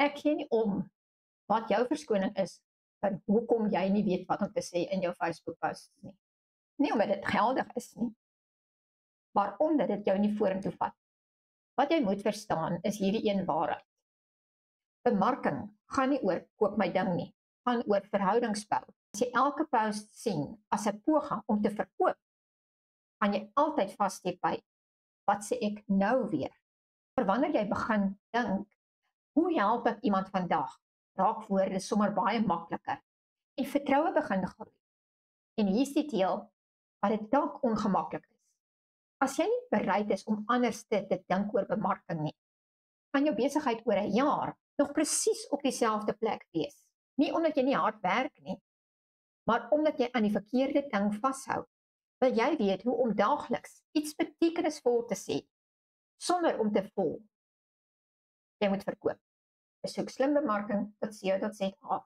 Ek gee nie om wat jou verskoning is van hoekom jy nie weet wat om te sê in jou Facebook posts nie. Nie omdat dit geldig is nie, maar omdat dit jou nie vorentoe vat. Wat jy moet verstaan is hierdie een waarheid. Bemarking gaan nie oor koop my ding nie, gaan oor verhoudingsbou. As jy elke post sien as 'n poging om te verkoop, gaan jy altyd vassteek by wat sê ek nou weer. Maar wanneer jy begin dink, hoe help ek iemand vandag? Raak woorde sommer baie makliker en vertroue begin groei. En hier is die deel wat dit dalk ongemaklik is. As jy nie bereid is om anders te dink oor bemarking nie, gaan jou besigheid oor 'n jaar nog presies op dieselfde plek wees. Nie omdat jy nie hard werk nie, maar omdat jy aan die verkeerde ding vashou. Wil jy weet hoe om daagliks iets betekenisvol te sê, sonder om te voel jy moet verkoop? Besoek slimbemarking.co.za.